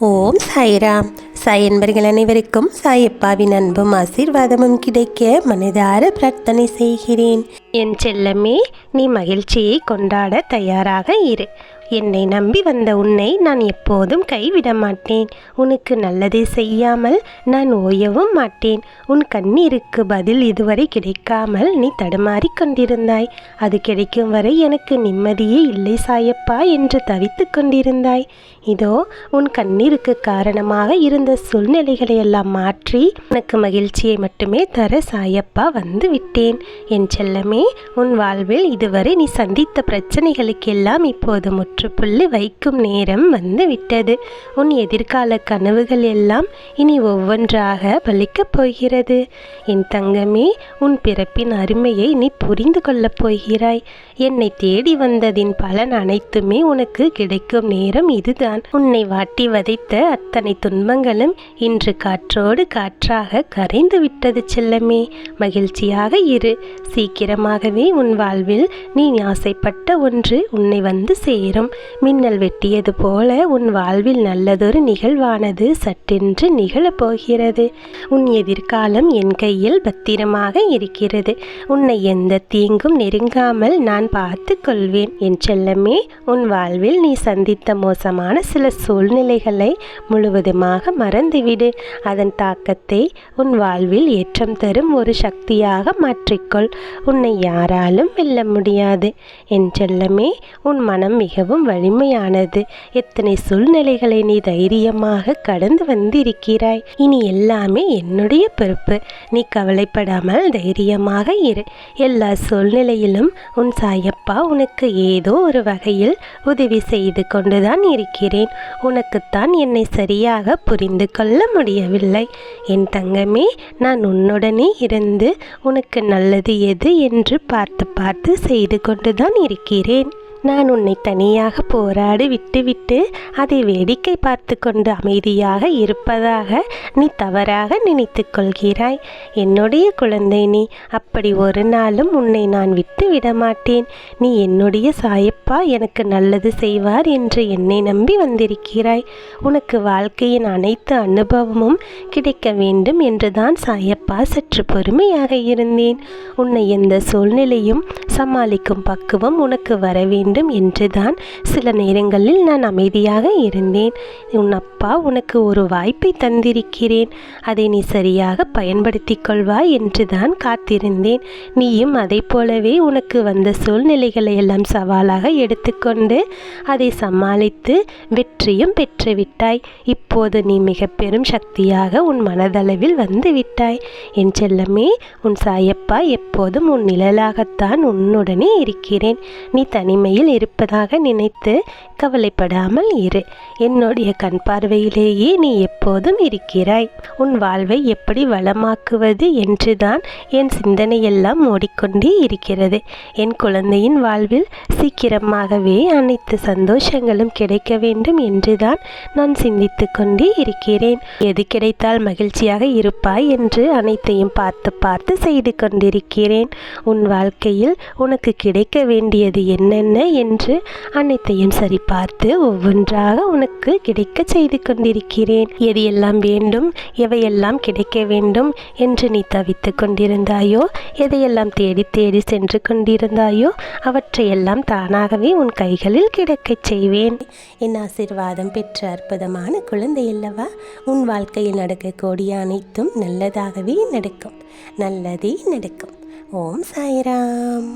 ஓம் சாய்ராம். சாய் என்பர்கள் அனைவருக்கும் சாயப்பாவின் அன்பும் ஆசீர்வாதமும் கிடைக்க மனதார பிரார்த்தனை செய்கிறேன். என் செல்லமே, நீ மகிழ்ச்சியை கொண்டாட தயாராக இரு. என்னை நம்பி வந்த உன்னை நான் எப்போதும் கைவிட மாட்டேன். உனக்கு நல்லதை செய்யாமல் நான் ஓயவும் மாட்டேன். உன் கண்ணீருக்கு பதில் இதுவரை கிடைக்காமல் நீ தடுமாறி கொண்டிருந்தாய். அது கிடைக்கும் வரை எனக்கு நிம்மதியே இல்லை சாயப்பா என்று தவித்து கொண்டிருந்தாய். இதோ உன் கண்ணீருக்கு காரணமாக இருந்த சூழ்நிலைகளை எல்லாம் மாற்றி உனக்கு மகிழ்ச்சியை மட்டுமே தர சாயப்பா வந்து விட்டேன். என் செல்லமே, உன் வாழ்வில் இதுவரை நீ சந்தித்த பிரச்சனைகளுக்கெல்லாம் இப்போது முற்றுப்புள்ளி வைக்கும் நேரம் வந்து விட்டது. உன் எதிர்கால கனவுகள் எல்லாம் இனி ஒவ்வொன்றாக பலிக்கப் போகிறது. என் தங்கமே, உன் பிறப்பின் அருமையை நீ புரிந்து கொள்ளப் போகிறாய். என்னை தேடி வந்ததின் பலன் அனைத்துமே உனக்கு கிடைக்கும் நேரம் இதுதான். உன்னை வாட்டி வதைத்த அத்தனை துன்பங்களும் இன்று காற்றோடு காற்றாக கரைந்து விட்டது செல்லமே. மகிழ்ச்சியாக இரு. சீக்கிரமாகவே உன் வாழ்வில் நீ ஆசைப்பட்ட ஒன்று உன்னை வந்து சேரும். மின்னல் வெட்டியது போல உன் வாழ்வில் நல்லதொரு நிகழ்வானது சட்டென்று நிகழப்போகிறது. உன் எதிர்காலம் என் கையில் பத்திரமாக இருக்கிறது. உன்னை எந்த தீங்கும் நெருங்காமல் நான் பார்த்து கொள்வேன். என் செல்லமே, உன் வாழ்வில் நீ சந்தித்த மோசமான சில சூழ்நிலைகளை முழுவதுமாக மறந்துவிடு. அதன் தாக்கத்தை உன் வாழ்வில் ஏற்றம் தரும் ஒரு சக்தியாக மாற்றிக்கொள். உன்னை யாராலும் வெல்ல முடியாது. என் செல்லமே, உன் மனம் மிகவும் வலிமையானது. எத்தனை சூழ்நிலைகளை நீ தைரியமாக கடந்து வந்திருக்கிறாய். இனி எல்லாமே என்னுடைய பொறுப்பு. நீ கவலைப்படாமல் தைரியமாக இரு. எல்லா சூழ்நிலையிலும் உன் சாயப்பா உனக்கு ஏதோ ஒரு வகையில் உதவி செய்து கொண்டுதான் இருக்கிறேன். உனக்குத்தான் என்னை சரியாக புரிந்து கொள்ள முடியவில்லை. என் தங்கமே, நான் உன்னுடனே இருந்து உனக்கு நல்லது எது என்று பார்த்து பார்த்து செய்து கொண்டுதான் இருக்கிறேன். நான் உன்னை தனியாக போராடி விட்டுவிட்டு அதை வேடிக்கை பார்த்து கொண்டு அமைதியாக இருப்பதாக நீ தவறாக நினைத்து கொள்கிறாய். என்னுடைய குழந்தை நீ. அப்படி ஒரு நாளும் உன்னை நான் விட்டு விட மாட்டேன். நீ என்னுடைய சாயப்பா எனக்கு நல்லது செய்வார் என்று என்னை நம்பி வந்திருக்கிறாய். உனக்கு வாழ்க்கையின் அனைத்து அனுபவமும் கிடைக்க வேண்டும் என்றுதான் சாயப்பா சற்று பொறுமையாக இருந்தேன். உன்னை எந்த சூழ்நிலையும் சமாளிக்கும் பக்குவம் உனக்கு வர வேண்டும் என்றுதான் சில நேரங்களில் நான் அமைதியாக இருந்தேன். உன் அப்பா உனக்கு ஒரு வாய்ப்பை தந்திருக்கிறேன். அதை நீ சரியாக பயன்படுத்தி கொள்வாய் என்றுதான் காத்திருந்தேன். நீயும் அதை போலவே உனக்கு வந்த சூழ்நிலைகளை எல்லாம் சவாலாக எடுத்துக்கொண்டு அதை சமாளித்து வெற்றியும் பெற்றுவிட்டாய். இப்போது நீ மிக பெரும் சக்தியாக உன் மனதளவில் வந்து விட்டாய். என் செல்லமே, உன் சாயப்பா எப்போதும் உன் நிழலாகத்தான் உன்னுடனே இருக்கிறேன். நீ தனிமையில் இருப்பதாக நினைத்து கவலைப்படாமல் இரு. என்னுடைய கண் பார்வையிலேயே நீ எப்போதும் இருக்கிறாய். உன் வாழ்வை எப்படி வளமாக்குவது என்றுதான் என் சிந்தனையெல்லாம் ஓடிக்கொண்டே இருக்கிறது. என் குழந்தையின் வாழ்வில் சீக்கிரமாகவே அனைத்து சந்தோஷங்களும் கிடைக்க வேண்டும் என்றுதான் நான் சிந்தித்து கொண்டே இருக்கிறேன். எது கிடைத்தால் மகிழ்ச்சியாக இருப்பாய் என்று அனைத்தையும் பார்த்து பார்த்து செய்து கொண்டிருக்கிறேன். உன் வாழ்க்கையில் உனக்கு கிடைக்க வேண்டியது என்னென்ன என்று அனைத்தையும் சரி பார்த்து ஒவ்வொன்றாக உனக்கு கிடைக்க செய்து கொண்டிருக்கிறேன். எது எல்லாம் வேண்டும், எவையெல்லாம் கிடைக்க வேண்டும் என்று நீ தவித்து கொண்டிருந்தாயோ, எதையெல்லாம் தேடி தேடி சென்று கொண்டிருந்தாயோ அவற்றையெல்லாம் தானாகவே உன் கைகளில் கிடைக்கச் செய்வேன். என் ஆசீர்வாதம் பெற்ற அற்புதமான குழந்தை அல்லவா? உன் வாழ்க்கையில் நடக்கக்கூடிய அனைத்தும் நல்லதாகவே நடக்கும். நல்லதே நடக்கும். ஓம் சாய்ராம்.